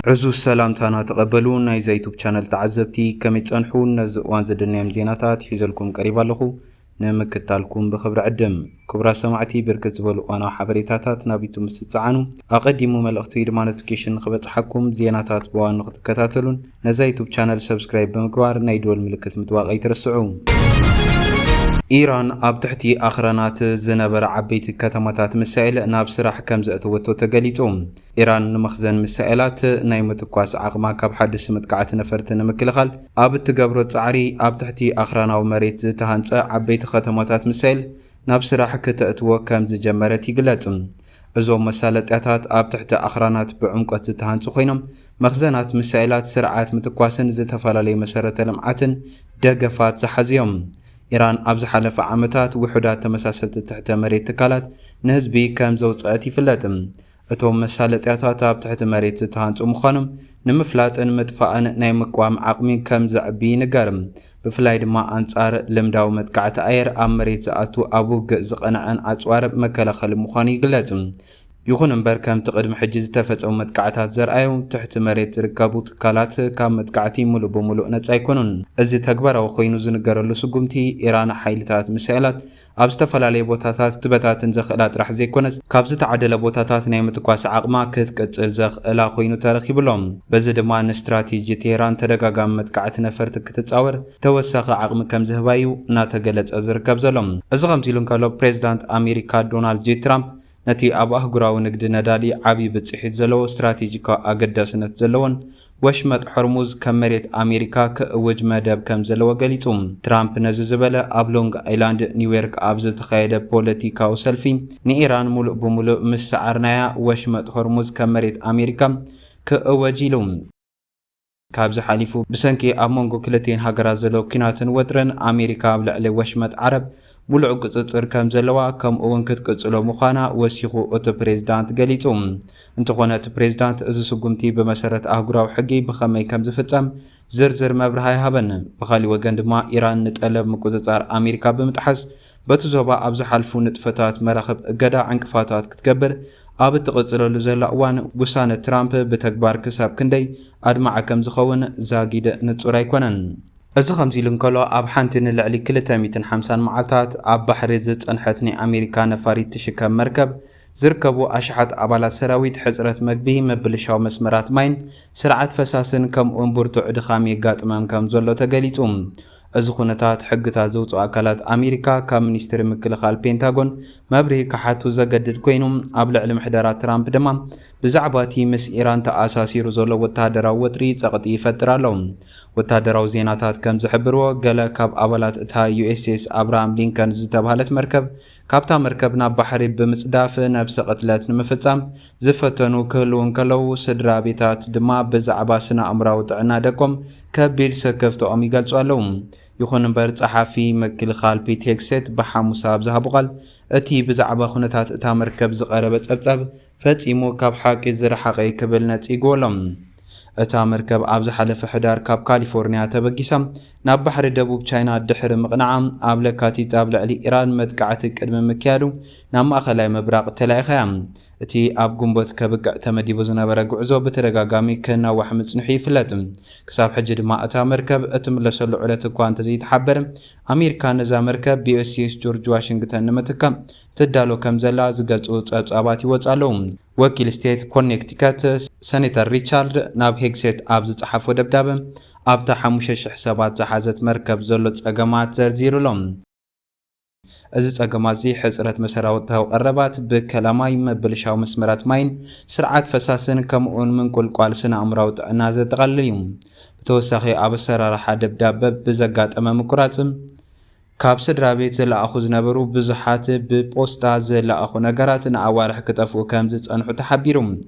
عزو السلام تانا تقبلون نايزا يوتيوب channel تعزبتي كم يتصنحون نزقوان زدنيام زيناتات حيزلكم قريبا لخو نمكتالكم بخبر عدم كبرا سماعتي بركز بلو انا حبريتاتات نابيتو مستعانو اقدمو ملأختو يدما نوتيفيكيشن خبت حكم زيناتات بوان نخط كتاتلون نزا يوتيوب channel سبسكرايب بمقبار نايدول ملكت متواقع يترسعون إيران أبتحتي أخرانات زنبر عبيت كتماتات مسائل ناب سراح كم زأتوتو تقليتهم إيران مخزن مسائلات نايمة كواس عقما كاب حدث متقعت نفرتنا مكلخال أبت تقبرو تعري أبتحتي أخرانا ومريت زتهانت عبيت ختماتات مسائل ناب سراح كتأتو كم زجمرتي قلاتهم أزوم مسالتات أبتحت أخرانات بعمقة زتهانت خوينم مخزنات مسائلات سرعات متقواسن زتفالالي مسارة لمعاتن دقفات زحزيهم إيران أبز حلف عامتات وحدات تمساسلت تحت مريت تكالات نهزبي كام زوجات يفلاتم أتوم مسالتات تحت مريت تهانت مخانم نمفلات أن مدفعن ناي مقوام عقمي كام زعبي نقارم بفلايد ما أنصار لمداو متقعت أير أم مريت زعاتو أبو زقنا أن أتوار مكالخل مخاني قلاتم يخون امبر كم تقدم حجز تفت او متقعتات زرعيو تحت مريت ركابو تكالات كام متقعتي ملو بملو نتس ايكونون ازي تكبر او خوينو زنقرلو سقومتي ايران حيلتات مسائلات ابستفلالي بوتاتات تبتاتن زخلات رح زيكونس كابزت عدل بوتاتات ناي متقواس عقما كتقصل زخلا خوينو ترخيبلوم بزي دما استراتيجي ايران تدغاغام متقعت نفرت كتتصاور توسخ عقم كم زهبايو ناتغلص ازركب زلوم ازغمتيلون كالو بريزيدنت امريكا دونالد جي ترامب نتي أبو أهجراو نقد ندالي عبي بتصحيح زلو استراتيجيكا أقدسنت زلون وشمت حرموز كمريت أمريكا كوج مدب كم زلو قليتهم ترامب نززبلة أبلونغ أيلاند نيويورك أبز تخيل بوليتيكا وسلفين نيران ملو بملو مسعرنايا وشمت حرموز كمريت أمريكا كوجيلهم كابز حليفو بسنكي أمونغو كلتين هجرا زلو كناتن وترن أمريكا بلعلي وشمت عرب ملعو قصصر كم زلوا كم اون كتقصلو مخانا وسيخو اوتو بريزيدانت قليتهم انتخونات بريزيدانت ازو سقمتي بمسارة اهقراو حقي بخمي كم زفتم زرزر مبرهاي هابن بخالي وقند ما ايران نتقلب مقوزار امريكا بمتحس بتزوبا ابزو حالفو نتفتات مراخب قدا عنكفاتات كتقبل ابت تقصلو لزلا اوان وسانة ترامب بتكبار كساب كندي ادمع كم زخون زاقيد نتصور ايكونن از خمسي لنكلو اب حانتين اللعلي كلتا 250 معالتات اب بحر زت انحتني امريكا نفاريت تشكم مركب زركبو اشحات ابالات سراويت حزرت مقبي مبلشاو مسمرات ماين سرعت فساسن كم انبورتو عدخامي قاطمام كم زولو تقليتهم از خونتات حقتا زوصو اكالات امريكا كم منيستر مكلخال بينتاغون مبري كحاتو زقدد كوينوم ابلع لمحدارات ترامب دمام بزعباتي مس ايران تاساسيرو زولو وتادراو وطري صقطي يفترالهم وتادراو زيناتات كم زحبرو قال كاب ابالات اتا يو اس اس ابراهام لينكن زتبهالت مركب كابتا مركبنا بحري بمصداف نفس قتلات نمفصام زفتنو كلون كلو سدرا بيتات دما بزعبا سنا امراو طعنا دكم كبيل سكفتو ام يغلصالهم يخون امبر صحافي مكل خال بيت هيكسيت بحموساب زهبقال اتي بزعبا خنتات اتا مركب زقربت صبصب فصيمو كاب حق زرحقي كبلنت يقولم اتا مركب ابز حلف حدار كاب كاليفورنيا تبقيسم ناب بحر دبوب تشاينا دحر مقنعام ابلكاتي تابل علي ايران متقعت قدم مكيالو نام اخلاي مبراق تلايخام اتي اب غنبوت كبقع تمديبو زنبره غعزو بترغاغامي كنا وحمص نحي فلاتم كساب حجد ما اتا مركب اتملسلو علت كوانت زي تحبر امريكا نزا مركب بي اس اس جورج واشنطن متكم تدالو كم زلا زغصو صبصابات يوصالو وكيل ستيت كونكتيكت سيناتور ريتشارد ناب هيكسيت ابز صحفو دبدابه ابتا 5000 حسابات زحازت مركب زلو صقمات زرزيرلهم از صقمات زي حصرت مسراوتاو قربات بكلاماي مبلشاو مسمرات ماين سرعات فساسن كمون من قلقال سنا امراوت انازه تقلليم بتوسخي ابسرار حدبدابه بزغاط اممقراصم كاب سدرا بيت زلا اخو زنبرو بزحات ببوستا زلا اخو نغراتن اوارح كطفو كم زصنحو تحبيرم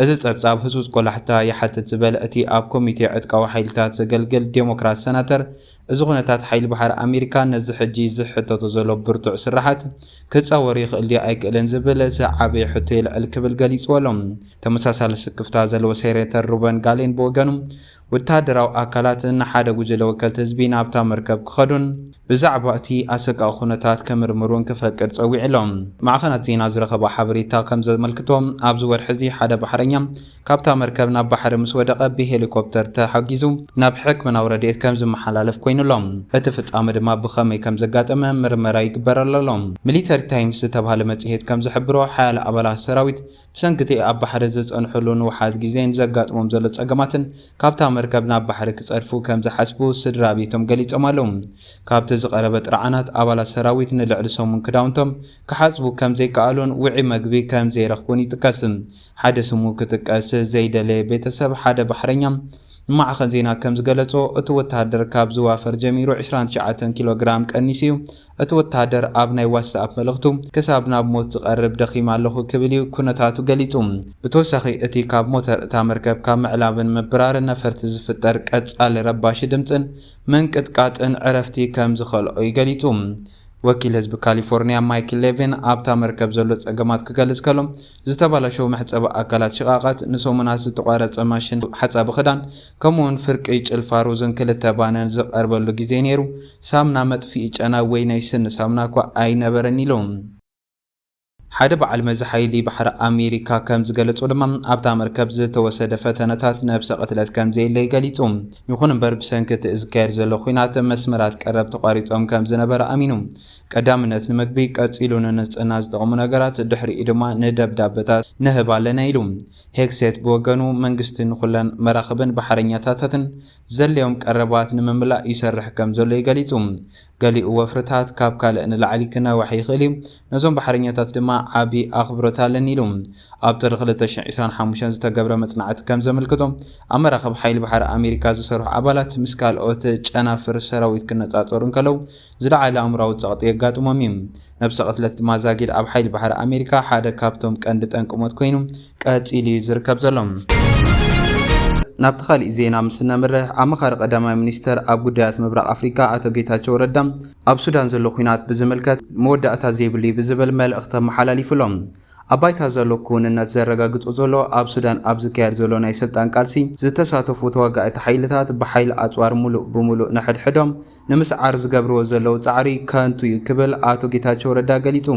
از صبصاب حسوس قلحتا يحتت زبل اتي اب كوميتي عدقاو حيلتات زغلغل ديموكرات سناتر ازغونتات حيل بحر امريكا نزحجي زحتتو زلو برتع سرحات كتصور يخل لي ايكلن زبل زعبي حتيل الكبل غليص ولم تمساسال سكفتا زلو سيريتر روبن غالين بوغنم وتادراو اكلاتن حدا وجلو كلتزبين ابتا مركب خدون بزعباتي اسقا خونتات كمرمرون كفقد صويع لهم مع خنات زينا زرخبا حبريتا كم زملكتهم ابز ورحزي حدا بحري baxrኛ ካብታ መርከብ ናብ ባሕሪ ምስ ወደቐ ብሄሊኮፕተር ተሓጊዙ ናብ ሕክምናዊ ረድኤት ከም ዝመሓላለፍ ኮይኑሎም እቲ ፍጻመ ድማ ብኸመይ ከም ዘጋጠመ ምርመራ ይግበረሎም። ሚሊተሪ ታይምስ ዝተባህለ መጽሔት ከም ዝሕብሮ ሓያሎ ኣባላት ሰራዊት ብሰንኪቲ ኣብ ባሕሪ ዝጸንሕሉ ንውሓት ግዜን ዘጋጥሞም ዘሎ ጸገማትን ካብታ መርከብ ናብ ባሕሪ ክጸድፉ ከም ዝሓስቡ ስድራ ቤቶም ገሊጾም ኣለዉ። ካብቲ ዝቐረበ ጥርዓናት ኣባላት ሰራዊት ንልዕሊ ሰሙን ክዳውንቶም ክሓጽቡ ከም ዘይከኣሉን ውዒ መግቢ ከም ዘይረኽቡን ይጥቀስ። ሓደ ስሙ ክጥቀስ ዘይደለየ ቤተሰብ ሓደ ባሕረኛ ማዕኸን ዜና ከም ዝገለጾ እቲ ወተሃደር ካብ ዝዋፈር ጀሚሩ 29 ኪሎግራም ቀኒሱ እዩ። እቲ ወተሃደር ኣብ ናይ ዋትስኣፕ መልእኽቱ ክሳብ ናብ ሞት ዝቐርብ ደኺም ኣለኹ ክብል እዩ ኩነታቱ ገሊጹ። ብተወሳኺ እቲ ካብ ሞተር እታ መርከብ ካብ ምዕላብን ምብራርን ነፈርቲ ዝፍጠር ቀጻሊ ረባሺ ድምፅን ምንቅጥቃጥን ዕረፍቲ ከም ዝኸልኦ ይገሊጹ። ወኪል ህዝቢ ካሊፎርኒያ ማይክል ሌቪን ኣብታ መርከብ ዘሎ ጸገማት ክገልጽ ከሎ ዝተባላሸው መሕጸቢ ኣካላት ሽቓቓት ንሰሙናት ዝተቋረጸ ማሽን ሓጻቢ ክዳን ከምኡውን ፍርቂ ጭልፋ ሩዝን ክልተ ባነን ዝቐርበሉ ግዜ ነይሩ። ሳምና መጥፊኢ ጨና ወይ ናይ ስኒ ሳምና እኳ ኣይነበረን ኢሎም። ሓደ በዓል መዚ ሓይሊ ባሕሪ ኣሜሪካ ከም ዝገለጹ ድማ ኣብታ መርከብ ዝተወሰደ ፈተነታት ነብሰ ቅትለት ከም ዘየለ ገሊጹ። ይኹን እምበር ብሰንኪ እቲ ዝካየድ ዘሎ ኩናት መስመራት ቀረብ ተቋሪጾም ከም ዝነበረ ኣሚኑ ቀዳምነት ንምግቢ ቀጺሉ ንንጽህና ዝጠቕሙ ነገራት ድሕሪኡ ድማ ንደብዳቤታት ንህብ ኣለና ኢሉ። ሄግሴት ብወገኑ መንግስቲ ንኹለን መራኽብን ባሕረኛታትን ዘልዮም ቀረባት ንምምላእ ይሰርሕ ከም ዘሎ ይገሊጹ። ገሊኡ ወፍርታት ካብ ካልእ ንላዕሊ ክነዋሕ ይኽእል እዩ፣ ነዞም ባሕረኛታት ድማ ዓቢ ኣኽብሮት ኣለኒ ኢሉ። ኣብ ጥሪ 2025 ዝተገብረ መጽናዕቲ ከም ዘመልክቶም ኣብ መራኸቢ ሓይሊ ባሕሪ ኣሜሪካ ዝሰርሑ ኣባላት ምስ ካልኦት ጨናፍር ሰራዊት ክነጻጸሩ እንከለው ዝለዓለ ኣእምሮኣዊ ጸቕጢ የጋጥሞም እዩ። ነብሰ ቅትለት ድማ ዛጊድ ኣብ ሓይሊ ባሕሪ ኣሜሪካ ሓደ ካብቶም ቀንዲ ጠንቅሞት ኮይኑ ቀጺሉ ዝርከብ ዘሎ። ናብቲ ካልእ ዜና ምስ ነምርሕ ኣመኻሪ ቀዳማይ ሚኒስተር ኣብ ጉዳያት ምብራቕ ኣፍሪካ ኣቶ ጌታቸው ረዳ ኣብ ሱዳን ዘሎ ኩናት ብዝምልከት መወዳእታ ዘይብሉ ብዝብል መልእኽቲ መሓላሊፉሎም። ኣብ ባይታ ዘሎ ክውንነት ዘረጋግጹ ዘሎ ኣብ ሱዳን ኣብ ዝካየድ ዘሎ ናይ ስልጣን ቃልሲ ዝተሳተፉ ተዋጋእቲ ሓይልታት ብሓይሊ ኣጽዋር ሙሉእ ብሙሉእ ንሕድሕዶም ንምስዓር ዝገብርዎ ዘለዉ ጻዕሪ ከንቱ እዩ ክብል ኣቶ ጌታቸው ረዳ ገሊጹ።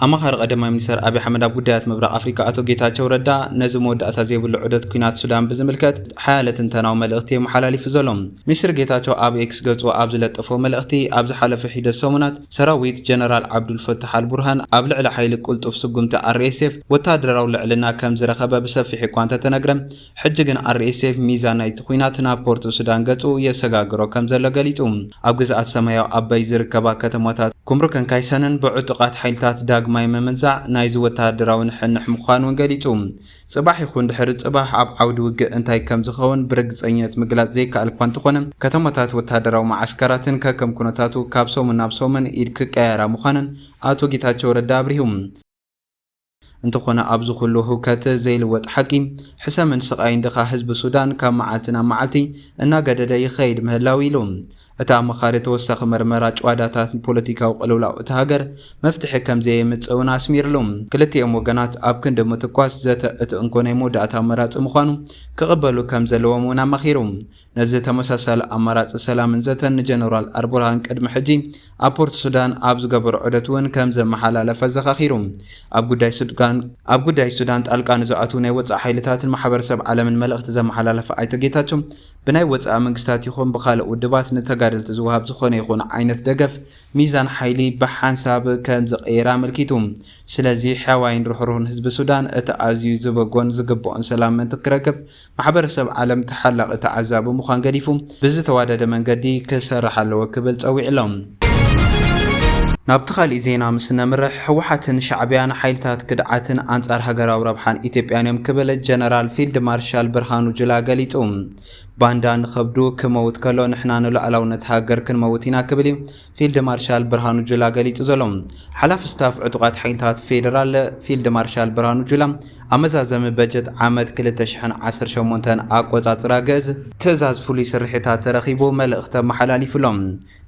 ኣመኻሪ ቀዳማይ ሚኒስተር ኣብይ ኣሕመድ ኣብ ጉዳያት ምብራቕ ኣፍሪካ ኣቶ ጌታቸው ረዳ ነዚ መወዳእታ ዘይብሉ ዑደት ኩናት ሱዳን ብዝምልከት ሓያለ ትንተናዊ መልእኽቲ መሓላሊፉ ዘሎ። ሚኒስትር ጌታቸው ኣብ ኤክስ ገጹ ኣብ ዝለጠፎ መልእኽቲ ኣብ ዝሓለፈ ሒደት ሰሙናት ሰራዊት ጀነራል ዓብዱልፈታሕ አልቡርሃን ኣብ ልዕሊ ሓይሊ ቁልጡፍ ስጉምቲ RSF ወታደራዊ ልዕልና ከም ዝረኸበ ብሰፊሕ እኳ እንተተነግረ ሕጂ ግን RSF ሚዛን ናይቲ ኩናት ናብ ፖርት ሱዳን ገጹ የሰጋግሮ ከም ዘሎ ገሊጹ። ኣብ ግዝኣት ሰማያዊ ኣበይ ዝርከባ ከተማታት ኩምሩክን ካይሰንን ብዕጡቃት ሓይልታት ዳግማይ ምምንዛዕ ናይዚ ወታደራዊ ንሕንሕ ምዃኑን ገሊጹ። ጽባሕ ይኹን ድሕሪ ጽባሕ ኣብ ዓውዲ ውግእ እንታይ ከም ዝኸውን ብርግጸኝነት ምግላጽ ዘይከኣል እኳ እንተኾነ ከተማታት ወታደራዊ ማዓስከራትን ከከም ኩነታቱ ካብ ሰሙን ናብ ሰሙን ኢድ ክቀየራ ምዃነን ኣቶ ጌታቸው ረዳ አብሪሁ። እንተኾነ ኣብዚ ኩሉ ህውከት ዘይልወጥ ሓቂ ሕሰምን ስቃይን ድኻ ህዝቢ ሱዳን ካብ መዓልቲ ናብ መዓልቲ እናገደደ ይኸይድ ምህላው ኢሉ። እቲ ኣመኻሪ ተወሳኺ መርመራ ጨዋዳታትን ፖለቲካዊ ቅልውላው እቲ ሃገር መፍትሒ ከም ዘየምጽእውን ኣስሚሩሉ። ክልቲኦም ወገናት ኣብ ክንዲ ምትኳስ ዘተ እቲ እንኮ ናይ መወዳእታ ኣማራፂ ምዃኑ ክቕበሉ ከም ዘለዎም እውን ኣመኺሩ። ነዚ ተመሳሳሊ ኣማራፂ ሰላምን ዘተን ንጀነራል አልቡርሃን ቅድሚ ሕጂ ኣብ ፖርት ሱዳን ኣብ ዝገበሩ ዑደት እውን ከም ዘመሓላለፈ ዘኻኺሩ። ኣብ ጉዳይ ሱዳን ጣልቃ ንዝኣትው ናይ ወፃኢ ሓይልታትን ማሕበረሰብ ዓለምን መልእኽቲ ዘመሓላለፈ ኣይተ ጌታቸው ብናይ ወፃኢ መንግስታት ይኹን ብኻልእ ውድባት ንተጋደልቲ ዝወሃብ ዝኾነ ይኹን ዓይነት ደገፍ ሚዛን ሓይሊ ብሓንሳብ ከም ዝቐየረ ኣመልኪቱ። ስለዚ ሕያዋይን ርሕሩህን ህዝቢ ሱዳን እቲ ኣዝዩ ዝበጎን ዝግብኦን ሰላም ምእንቲ ክረክብ ማሕበረሰብ ዓለም ተሓላቒ ተዓዛቢ ምዃን ገዲፉ ብዝተዋደደ መንገዲ ክሰርሕ ኣለዎ ክብል ፀዊዕሎም። ናብቲ ካልእ ዜና ምስ ነምርሕ ህወሓትን ሻዕብያን ሓይልታት ክድዓትን ኣንጻር ሃገራዊ ረብሓን ኢትዮጵያን እዮም ክብል ጀነራል ፊልድ ማርሻል ብርሃኑ ጁላ ገሊጹ። ባንዳ ንኸብዱ ክመውት ከሎ ንሕና ንሉዓላውነት ሃገር ክንመውት ኢና ክብል እዩ ፊልድ ማርሻል ብርሃኑ ጁላ ገሊጹ ዘሎ። ሓላፊ ስታፍ ዕጡቃት ሓይልታት ፌደራል ፊልድ ማርሻል ብርሃኑ ጁላ ኣመዛዘሚ በጀት ዓመት 2018 ኣቆጻጽራ ገዝ ትእዛዝ ፍሉይ ስርሒታት ተረኺቡ መልእኽቲ መሓላሊፉሎም።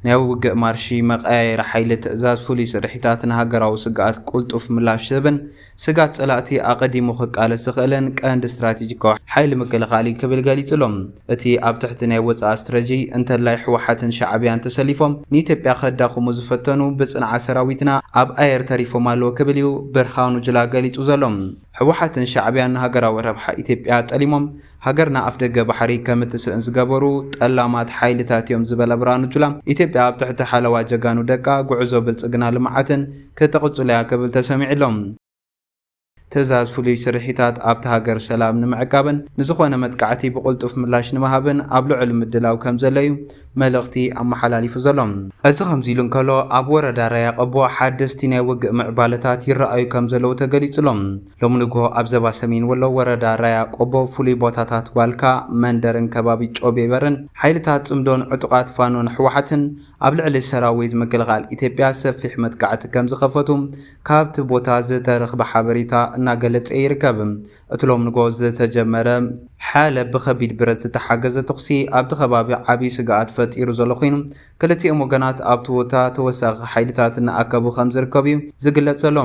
ናይ ውግእ ማርሺ መቐያየሪ ሓይሊ ትእዛዝ ፍሉይ ስርሒታት ንሃገራዊ ስጋኣት ቁልጡፍ ምላሽ ዝህብን ስጋት ጸላእቲ ኣቐዲሙ ክቃለስ ዝኽእልን ቀንዲ ስትራቴጂካዊ ሓይሊ ምክልኻል ክብል ገሊጹሎም። እቲ ኣብ ትሕቲ ናይ ወፃኢ ስትራቴጂ እንተላይ ሕወሓትን ሻዕብያን ተሰሊፎም ንኢትዮጵያ ከዳኽሙ ዝፈተኑ ብጽንዓ ሰራዊትና ኣብ ኣየር ተሪፎም ኣለዎ ክብል እዩ ብርሃኑ ጁላ ገሊጹ ዘሎ። ሕወሓትን ሻዕብያን ሃገራዊ ረብሓ ኢትዮጵያ ጠሊሞም ሃገርና ኣፍ ደገ ባሕሪ ከም እትስእን ዝገበሩ ጠላማት ሓይልታት እዮም ዝበለ ብርሃኑ ጁላ ኢትዮጵያ ኣብ ትሕቲ ሓለዋ ጀጋኑ ደቃ ጉዕዞ ብልጽግና ልምዓትን ከተቕጽሉ እያ ክብል ተሰሚዑሎም። ትእዛዝ ፍሉይ ስርሒታት ኣብቲ ሃገር ሰላም ንምዕቃብን ንዝኾነ መጥቃዕቲ ብቁልጡፍ ምላሽ ንምሃብን ኣብ ልዑል ምድላው ከም ዘለዩ መልእኽቲ ኣመሓላሊፉ ዘሎ። እዚ ከምዚ ኢሉ እንከሎ ኣብ ወረዳ ራያ ቆቦ ሓደስቲ ናይ ውግእ ምዕባለታት ይረኣዩ ከም ዘለዉ ተገሊጹሎም። ሎሚ ንግሆ ኣብ ዞባ ሰሜን ወሎ ወረዳ ራያ ቆቦ ፍሉይ ቦታታት ዋልካ መንደርን ከባቢ ጮቤ በርን ሓይልታት ጽምዶን ዕጡቓት ፋኖን ሕወሓትን ኣብ ልዕሊ ሰራዊት ምክልኻል ኢትዮጵያ ሰፊሕ መጥቃዕቲ ከም ዝኸፈቱ ካብቲ ቦታ ዝተረኽበ ሓበሬታ እናገለጸ ይርከብ። እቲ ሎሚ ንግሆ ዝተጀመረ ሓለ ብኸቢድ ብረት ዝተሓገዘ ተኹሲ ኣብቲ ከባቢ ዓብዪ ስግኣት ፈጢሩ ዘሎ ኮይኑ ክልቲኦም ወገናት ኣብቲ ቦታ ተወሳኺ ሓይልታት እናኣከቡ ከም ዝርከቡ እዩ ዝግለጽ ዘሎ።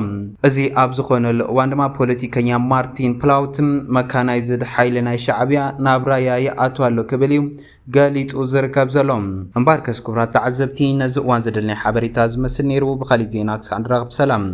እዚ ኣብ ዝኾነሉ እዋን ድማ ፖለቲከኛ ማርቲን ፕላውት መካናይዝድ ሓይሊ ናይ ሻዕብያ ናብ ራያ ይኣቱ ኣሎ ክብል እዩ ገሊጹ ዝርከብ ዘሎ። እምበር ከስ ክቡራት ተዓዘብቲ ነዚ እዋን ዘደልናይ ሓበሬታ ዝመስል ነይሩ። ብኻሊእ ዜና ክሳዕ ንራኸብ ሰላም።